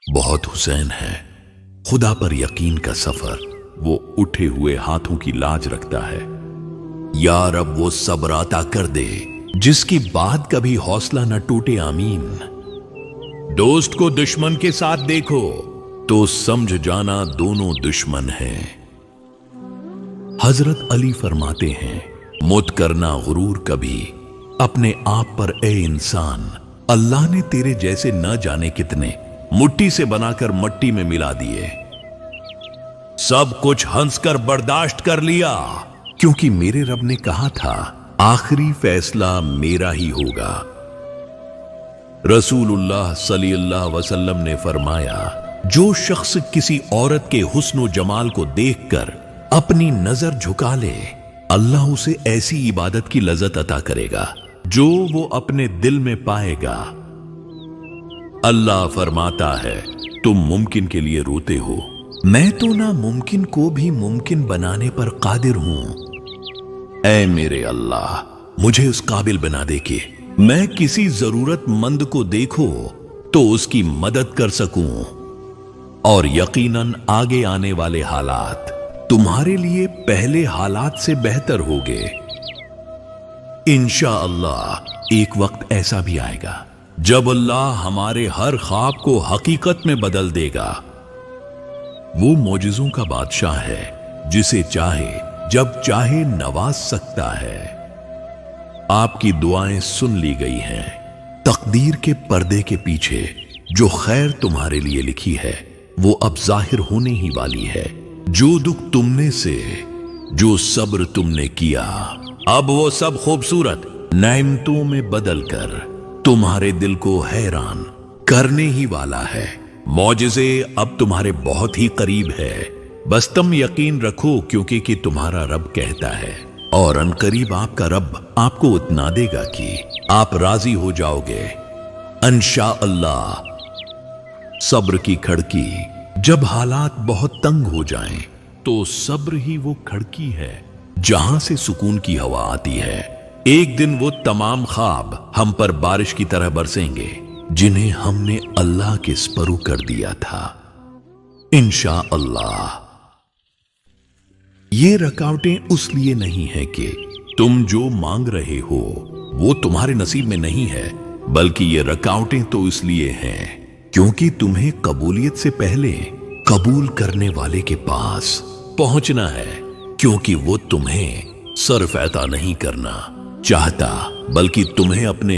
बहुत हुसैन है। खुदा पर यकीन का सफर वो उठे हुए हाथों की लाज रखता है। या रब वो सब्र अता कर दे जिसकी बात कभी हौसला न टूटे, आमीन। दोस्त को दुश्मन के साथ देखो तो समझ जाना दोनों दुश्मन हैं। हजरत अली फरमाते हैं, मुत करना गुरूर कभी अपने आप पर ए इंसान। अल्लाह ने तेरे जैसे न जाने कितने मुट्ठी से बनाकर मट्टी में मिला दिए। सब कुछ हंसकर बर्दाश्त कर लिया क्योंकि मेरे रब ने कहा था आखिरी फैसला मेरा ही होगा। रसूलुल्लाह सल्लल्लाहु अलैहि वसल्लम ने फरमाया, जो शख्स किसी औरत के हुस्न जमाल को देखकर अपनी नजर झुका ले, अल्लाह उसे ऐसी इबादत की लज्जत अता करेगा जो वो अपने दिल में पाएगा। अल्लाह फरमाता है, तुम मुमकिन के लिए रोते हो, मैं तो नामुमकिन को भी मुमकिन बनाने पर कादिर हूं। ऐ मेरे अल्लाह, मुझे उस काबिल बना दे कि मैं किसी जरूरतमंद को देखो तो उसकी मदद कर सकूं, और यकीनन आगे आने वाले हालात तुम्हारे लिए पहले हालात से बेहतर होंगे। इंशाअल्लाह एक वक्त ऐसा भी आएगा जब अल्लाह हमारे हर ख्वाब को हकीकत में बदल देगा। वो मौजिज़ों का बादशाह है, जिसे चाहे जब चाहे नवाज सकता है। आपकी दुआएं सुन ली गई हैं। तकदीर के पर्दे के पीछे जो खैर तुम्हारे लिए लिखी है वो अब जाहिर होने ही वाली है। जो दुख तुमने से, जो सब्र तुमने किया, अब वो सब खूबसूरत नेमतों में बदलकर तुम्हारे दिल को हैरान करने ही वाला है। मौजिज़े अब तुम्हारे बहुत ही करीब है, बस तुम यकीन रखो क्योंकि कि तुम्हारा रब कहता है, और अनकरीब आपका रब आपको उतना देगा कि आप राजी हो जाओगे। इंशाअल्लाह। सब्र की खिड़की, जब हालात बहुत तंग हो जाएं, तो सब्र ही वो खिड़की है जहां से सुकून की हवा आती है। एक दिन वो तमाम ख्वाब हम पर बारिश की तरह बरसेंगे जिन्हें हमने अल्लाह के स्परू कर दिया था। इंशाअल्लाह। ये रुकावटें उस लिए नहीं है कि तुम जो मांग रहे हो वो तुम्हारे नसीब में नहीं है, बल्कि ये रुकावटें तो इसलिए हैं क्योंकि तुम्हें कबूलियत से पहले कबूल करने वाले के पास पहुंचना है, क्योंकि वो तुम्हें सर्फ अता नहीं करना चाहता बल्कि तुम्हें अपने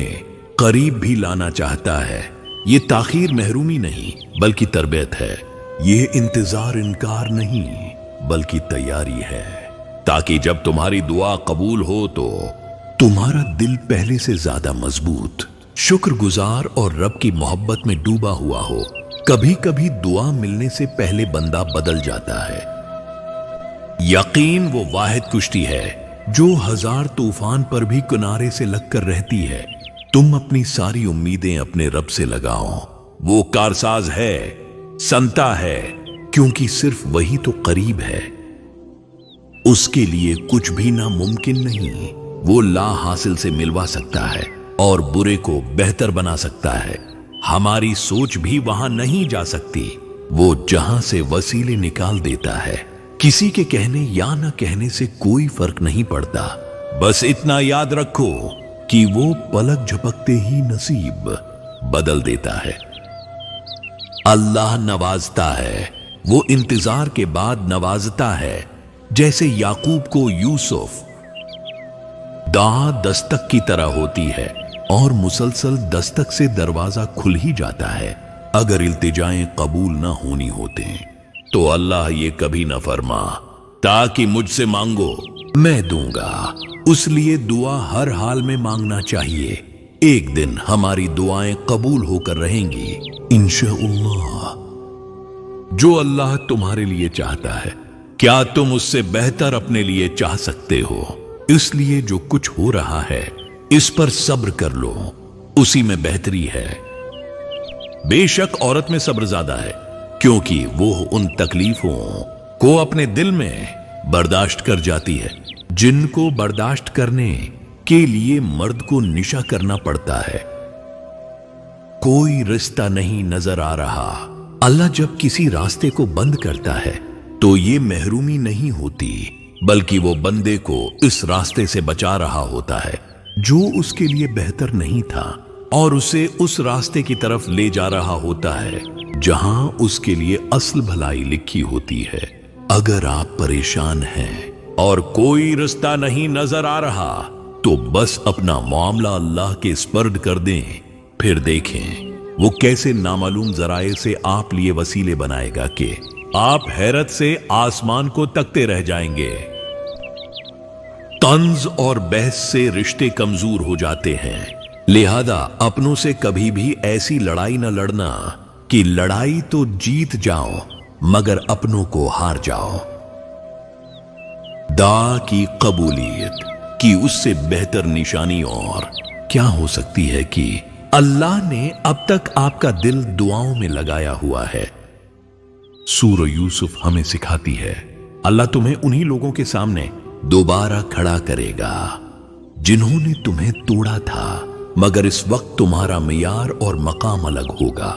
करीब भी लाना चाहता है। ये ताखीर महरूमी नहीं बल्कि तरबियत है। ये इंतजार इनकार नहीं बल्कि तैयारी है, ताकि जब तुम्हारी दुआ कबूल हो तो तुम्हारा दिल पहले से ज्यादा मजबूत, शुक्रगुजार और रब की मोहब्बत में डूबा हुआ हो। कभी कभी दुआ मिलने से पहले बंदा बदल जाता है। यकीन वो वाहिद कुश्ती है जो हजार तूफान पर भी किनारे से लगकर रहती है। तुम अपनी सारी उम्मीदें अपने रब से लगाओ। वो कारसाज है, संता है, क्योंकि सिर्फ वही तो करीब है। उसके लिए कुछ भी नामुमकिन नहीं। वो ला हासिल से मिलवा सकता है और बुरे को बेहतर बना सकता है। हमारी सोच भी वहां नहीं जा सकती। वो जहां से वसीले निकाल देता है। किसी के कहने या न कहने से कोई फर्क नहीं पड़ता। बस इतना याद रखो कि वो पलक झपकते ही नसीब बदल देता है। अल्लाह नवाजता है, वो इंतजार के बाद नवाजता है। जैसे याकूब को यूसुफ दस्तक की तरह होती है और मुसलसल दस्तक से दरवाजा खुल ही जाता है। अगर इल्तिजाएं कबूल ना होनी होते तो अल्लाह ये कभी न फरमा ताकि मुझसे मांगो मैं दूंगा। उस लिए दुआ हर हाल में मांगना चाहिए। एक दिन हमारी दुआएं कबूल होकर रहेंगी इंशाअल्लाह। जो अल्लाह तुम्हारे लिए चाहता है, क्या तुम उससे बेहतर अपने लिए चाह सकते हो? इसलिए जो कुछ हो रहा है इस पर सब्र कर लो, उसी में बेहतरी है। बेशक औरत में सब्र ज्यादा है, क्योंकि वो उन तकलीफों को अपने दिल में बर्दाश्त कर जाती है जिनको बर्दाश्त करने के लिए मर्द को निशा करना पड़ता है। कोई रिश्ता नहीं नजर आ रहा अल्लाह जब किसी रास्ते को बंद करता है तो ये महरूमी नहीं होती, बल्कि वो बंदे को इस रास्ते से बचा रहा होता है जो उसके लिए बेहतर नहीं था, और उसे उस रास्ते की तरफ ले जा रहा होता है जहां उसके लिए असल भलाई लिखी होती है। अगर आप परेशान हैं और कोई रास्ता नहीं नजर आ रहा तो बस अपना मामला अल्लाह के स्पर्द कर दें, फिर देखें वो कैसे नामालूम जराए से आप लिए वसीले बनाएगा कि आप हैरत से आसमान को तकते रह जाएंगे। तंज और बहस से रिश्ते कमजोर हो जाते हैं, लिहाजा अपनों से कभी भी ऐसी लड़ाई न लड़ना कि लड़ाई तो जीत जाओ मगर अपनों को हार जाओ। दा की कबूलियत की उससे बेहतर निशानी और क्या हो सकती है कि अल्लाह ने अब तक आपका दिल दुआओं में लगाया हुआ है। सूरह यूसुफ हमें सिखाती है अल्लाह तुम्हें उन्हीं लोगों के सामने दोबारा खड़ा करेगा जिन्होंने तुम्हें तोड़ा था, मगर इस वक्त तुम्हारा मियार और मकाम अलग होगा।